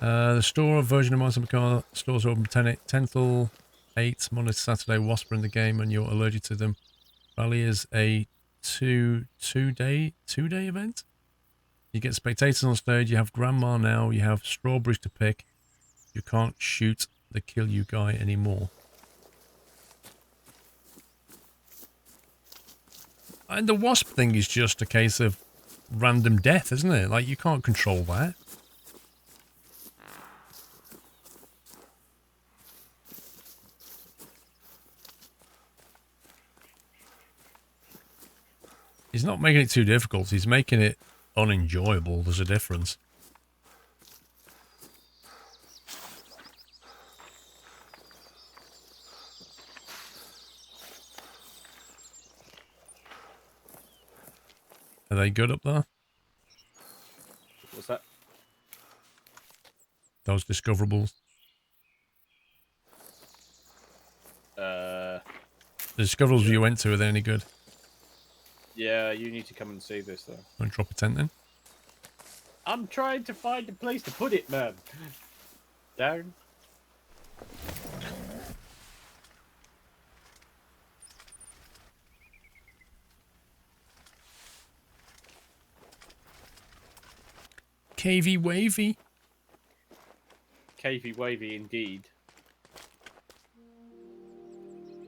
The store version of Monster Car stores are open 10 till 8, Monday to Saturday. Wasp are in the game and you're allergic to them. Rally is a two-day event. You get spectators on stage, you have grandma now, you have strawberries to pick. You can't shoot the kill you guy anymore. And the wasp thing is just a case of random death, isn't it? Like, you can't control that. He's not making it too difficult, he's making it unenjoyable. There's a difference. Are they good up there?
What's that?
Those discoverables.
Uh,
The discoverables you went to, are they any good?
yeah, you need to come and see this though.
Want to drop a tent in?
I'm trying to find a place to put it, man. Down.
Cavey wavy.
Cavey wavy indeed.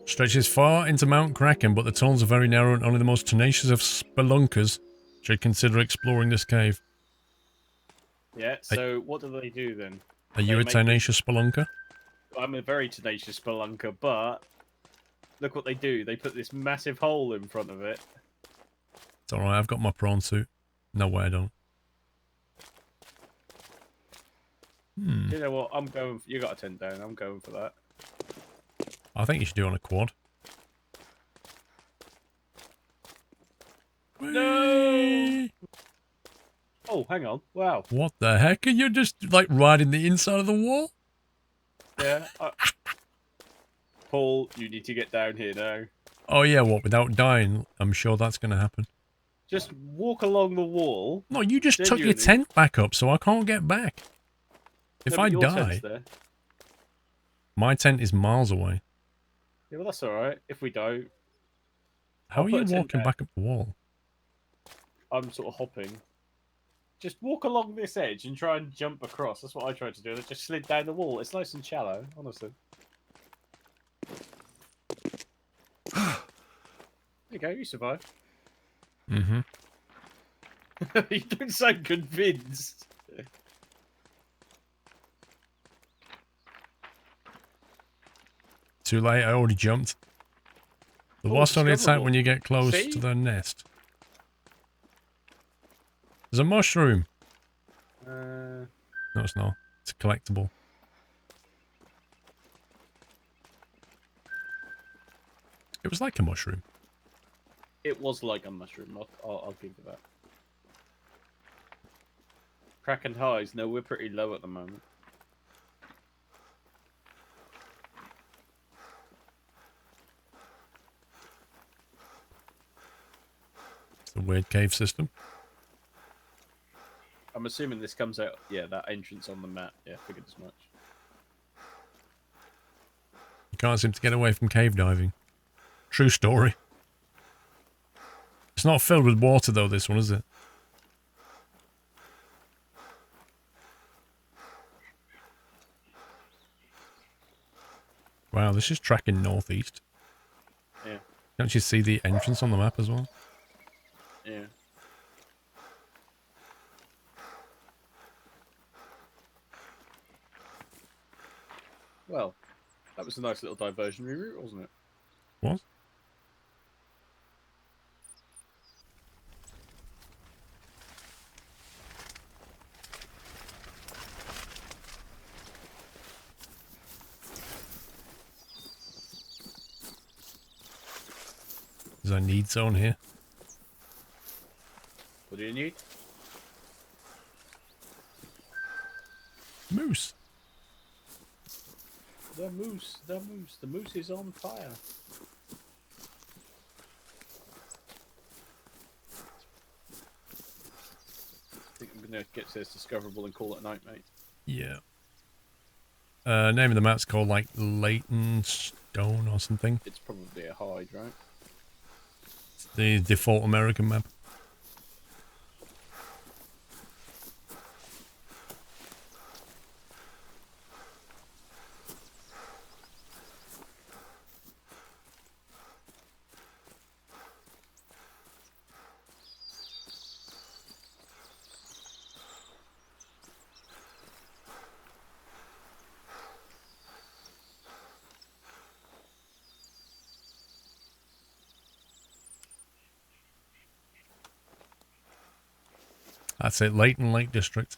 Stretches far into Mount Kraken, but the tunnels are very narrow and only the most tenacious of spelunkers should consider exploring this cave.
Yeah, so what do they do then?
Are you a tenacious spelunker?
I'm a very tenacious spelunker, but look what they do. They put this massive hole in front of it.
It's alright, I've got my prawn suit. No way I don't.
You know what? I'm going. You got a tent down. I'm going for that.
I think you should do it on a quad.
No! Oh, hang on. Wow.
What the heck? Are you just like riding the inside of the wall?
Yeah. Paul, you need to get down here now.
Oh yeah, what? Without dying? I'm sure that's going to happen.
Just walk along the wall.
No, you just took your tent back up, so I can't get back. If I die, my tent is miles away.
Yeah, well, that's all right. If we don't,
how are you walking back up the wall?
I'm sort of hopping. Just walk along this edge and try and jump across. That's what I tried to do. I just slid down the wall. It's nice and shallow, honestly. There you go. You survived.
Mm-hmm.
You don't sound convinced.
Too late, I already jumped. The wasps only attack when you get close to their nest. There's a mushroom. No, it's not. It's collectible. It was like a mushroom.
It was like a mushroom. I'll give you that. Kraken highs. No, we're pretty low at the moment.
It's a weird cave system.
I'm assuming this comes out. Yeah, that entrance on the map. Yeah, figured as much.
You can't seem to get away from cave diving. True story. It's not filled with water though, this one, is it? Wow, this is tracking northeast.
Yeah.
Don't you see the entrance on the map as well?
Yeah. Well,
That was a nice little diversionary route, wasn't it?
What? There's a need zone here.
What do you need?
Moose.
The moose, the moose, the moose is on fire. I think I'm gonna get to this discoverable and call it a night, mate.
Yeah. Name of the map's called like Leighton Stone or something.
It's probably a hide, right?
It's the default American map. That's it, Leighton Lake District.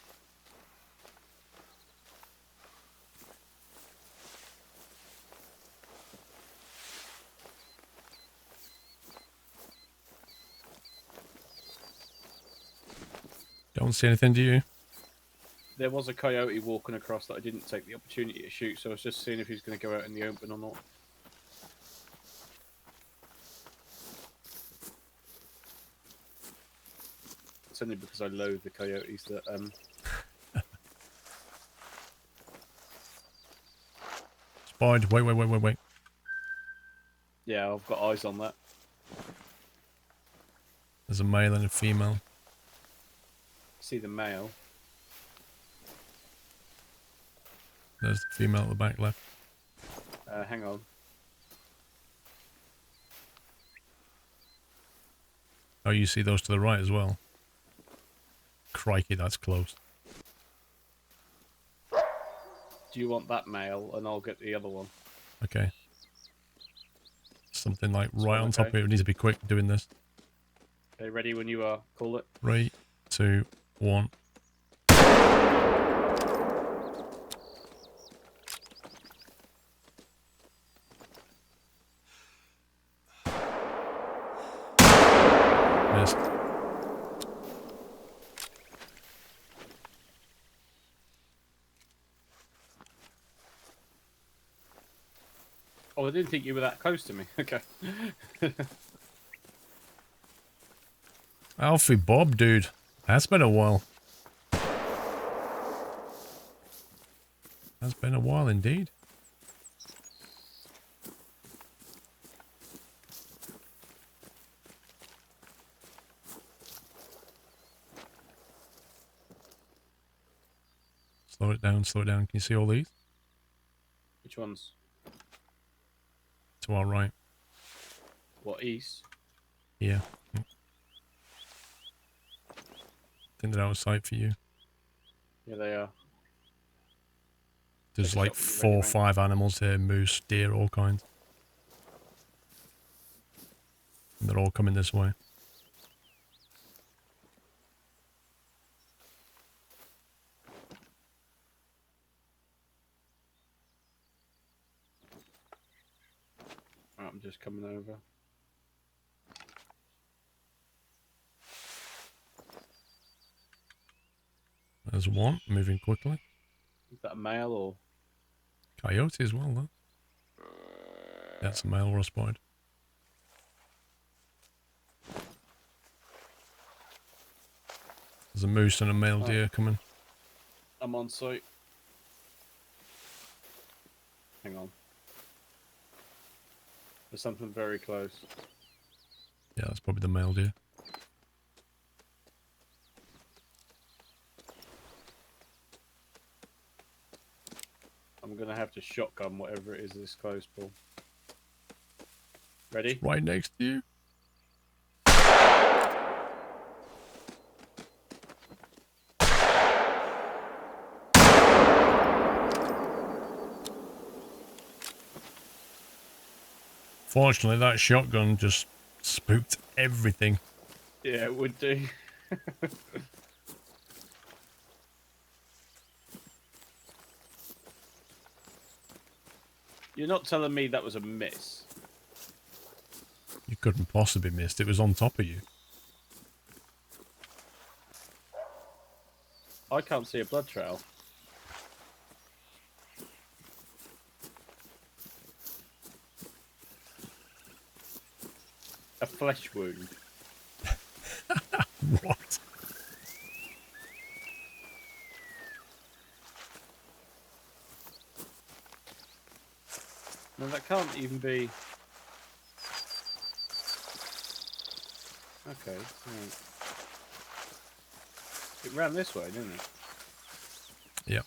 Don't see anything, do you?
There was a coyote walking across that I didn't take the opportunity to shoot, so I was just seeing if he's going to go out in the open or not. It's only because I loathe the coyotes that
Spied. Wait.
yeah, I've got eyes on that.
There's a male and a female.
See the male.
There's the female at the back left.
Hang on.
Oh, you see those to the right as well. Crikey, that's close.
Do you want that male, and I'll get the other one?
Okay. Something like right on top
okay.
of it. We need to be quick doing this.
Okay, ready when you are. Call it.
3, 2, 1. Missed.
Oh, I didn't think you were that close to me. Okay.
Alfie Bob, dude. That's been a while. That's been a while indeed. Slow it down, slow it down. Can you see all these?
Which ones?
To our right.
What, east?
Yeah. I think they're out of sight for you.
Yeah, they are.
There's
Take a
like
shot when you're
4 or
ready,
5 animals here. Moose, deer, all kinds. And they're all coming this way.
Right, I'm just coming over.
There's one moving quickly.
Is that a male or?
Coyote as well, though. That's a male or a spotted. There's a moose and a male deer coming.
I'm on site. Hang on. There's something very close.
Yeah, that's probably the male deer.
I'm gonna have to shotgun whatever it is this close, Paul. Ready?
Right next to you. Unfortunately, that shotgun just spooked everything.
Yeah, it would do. You're not telling me that was a miss?
You couldn't possibly miss. It was on top of you.
I can't see a blood trail. A flesh wound.
What?
No, that can't even be... Okay. Right. It ran this way, didn't it?
Yep.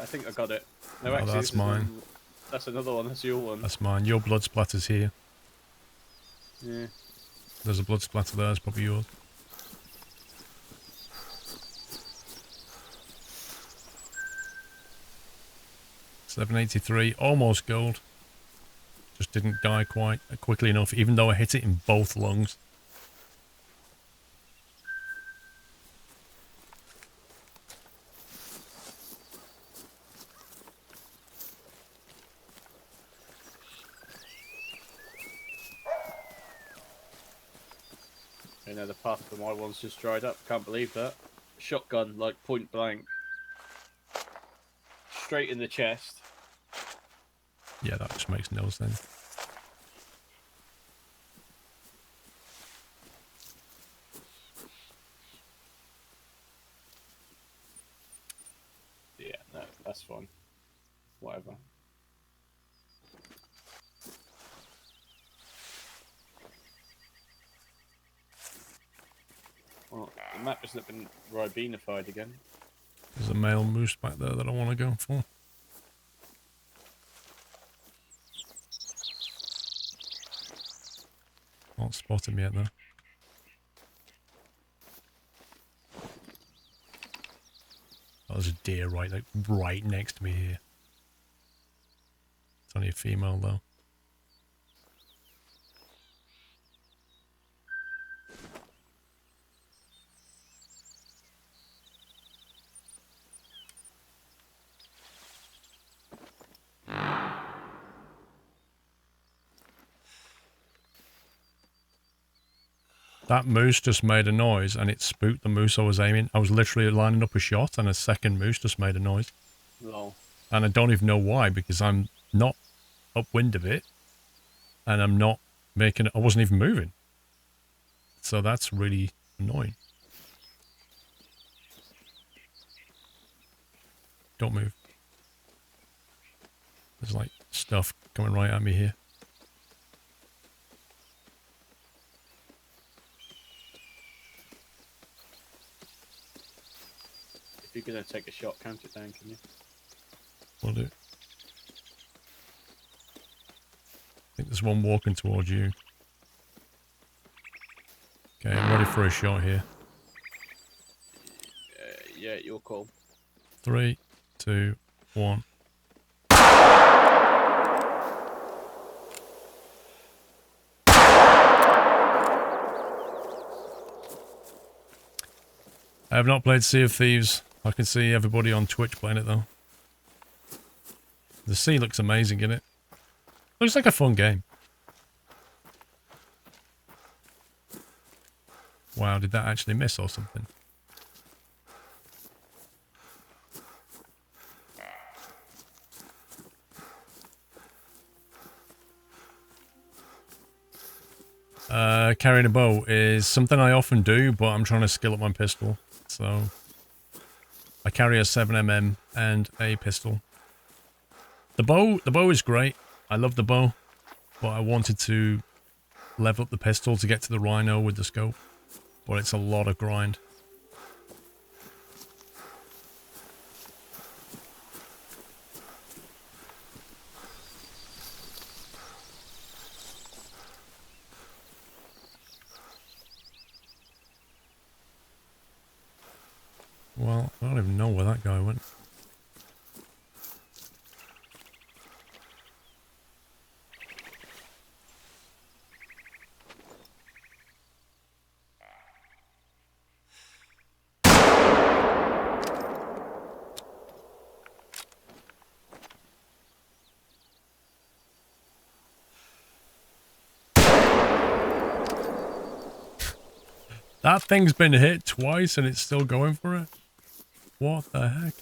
I think I got it. No,
Oh,
actually,
that's
this is
mine.
That's another one. That's your one.
That's mine. Your blood splatter's here.
Yeah.
There's a blood splatter there. It's probably yours. $783, almost gold. Just didn't die quite quickly enough, even though I hit it in both lungs.
You know, the path for my one's just dried up. Can't believe that. Shotgun, like point blank. Straight in the chest.
Yeah, that just makes no sense.
Yeah, no, that's fine. Whatever. Well, the map hasn't been Ribenified again.
There's a male moose back there that I want to go for. Not spot him yet though. Oh, there's a deer right next to me here. It's only a female though. That moose just made a noise and it spooked the moose I was aiming. I was literally lining up a shot and a second moose just made a noise.
Lol.
And I don't even know why, because I'm not upwind of it and I'm not making it, I wasn't even moving. So that's really annoying. Don't move. There's like stuff coming right at me here.
If you're gonna take a shot, count it down, can you?
Will do. I think there's one walking towards you. Okay, I'm ready for a shot here.
Yeah, your call.
3, 2, 1. I have not played Sea of Thieves. I can see everybody on Twitch playing it though. The sea looks amazing in it. Looks like a fun game. Wow, did that actually miss or something? Carrying a bow is something I often do, but I'm trying to skill up my pistol. So I carry a 7mm and a pistol. The bow is great. I love the bow, but I wanted to level up the pistol to get to the rhino with the scope. But it's a lot of grind. Well, I don't even know where that guy went. That thing's been hit twice and it's still going for it? What the heck?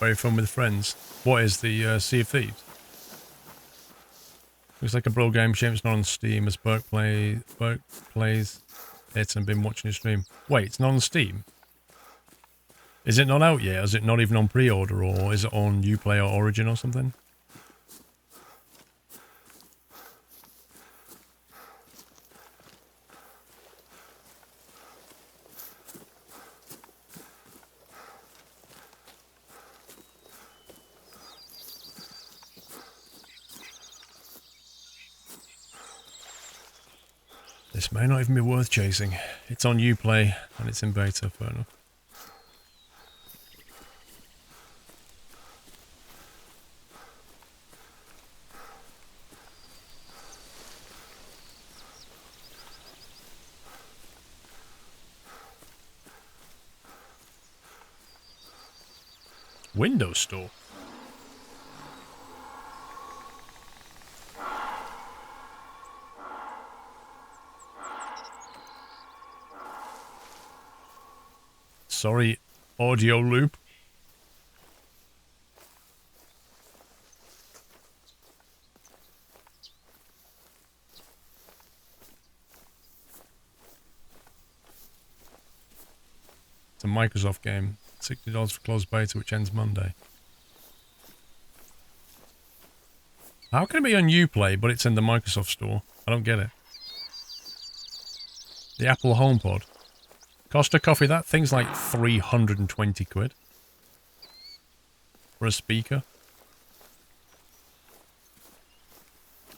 Very fun with friends. What is the Sea of Thieves? Looks like a bro game. Shame it's not on Steam as Burke plays it and been watching his stream. Wait, it's not on Steam? Is it not out yet? Is it not even on pre-order, or is it on Uplay or Origin or something? This may not even be worth chasing. It's on Uplay and it's in beta, fair enough. Windows store. Sorry, audio loop. It's a Microsoft game. $60 for closed beta, which ends Monday. How can it be on Uplay, but it's in the Microsoft store? I don't get it. The Apple HomePod. Costa Coffee, that thing's like 320 quid. For a speaker.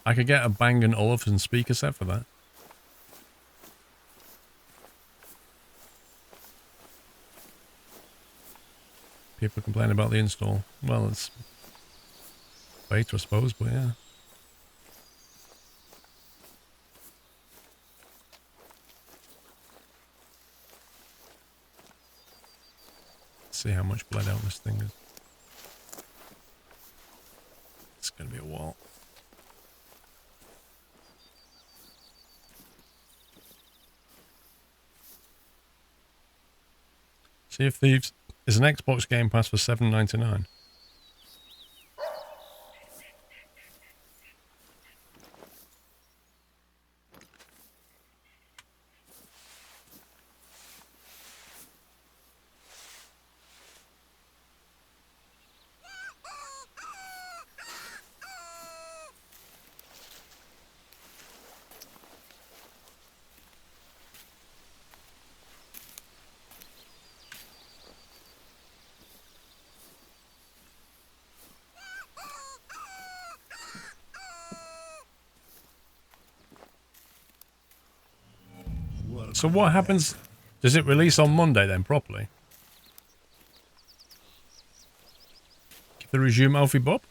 I could get a Bang & Olufsen speaker set for that. People complain about the install. Well, it's beta, I suppose, but yeah. Let's see how much bled out this thing is. It's gonna be a while. Sea of Thieves is an Xbox Game Pass for $7.99. So what happens? Does it release on Monday then, properly? Keep the resume Alfie Bob?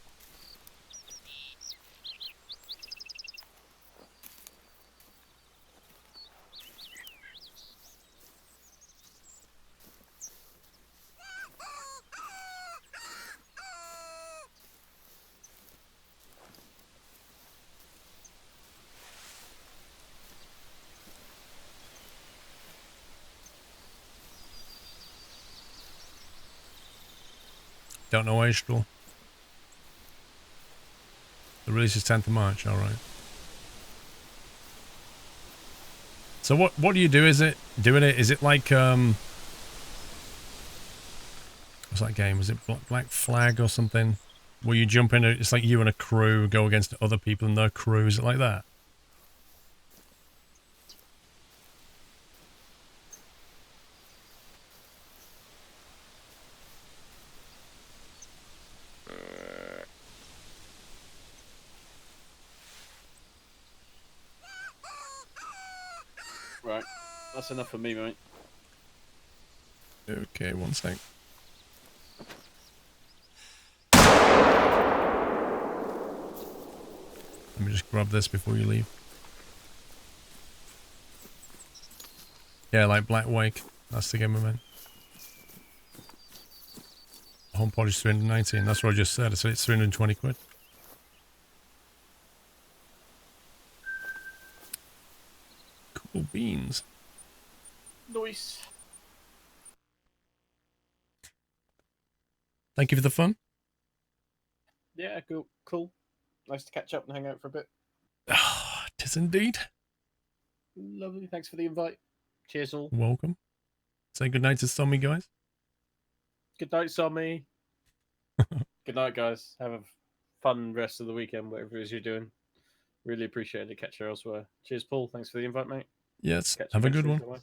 Don't know April. The release is 10th of March, alright. So what do you do? Is it like what's that game? Was it Black Flag or something? Where you jump in, it's like you and a crew go against other people and their crew, is it like that?
Right. That's enough for me, mate.
Okay, one sec. Let me just grab this before you leave. Yeah, like Black Wake. That's the game I meant. Home pod is 319. That's what I just said. So it's 320 quid. Cool beans.
Nice.
Thank you for the fun.
Yeah, cool. Nice to catch up and hang out for a bit.
Ah, 'tis indeed.
Lovely. Thanks for the invite. Cheers all.
Welcome. Say goodnight to Tommy, guys.
Good night, Sammy. Good night, guys. Have a fun rest of the weekend, whatever it is you're doing. Really appreciate it. Catch you elsewhere. Cheers, Paul. Thanks for the invite, mate.
Yes,
Catch you
have a
next
good
week,
one.
bye-bye.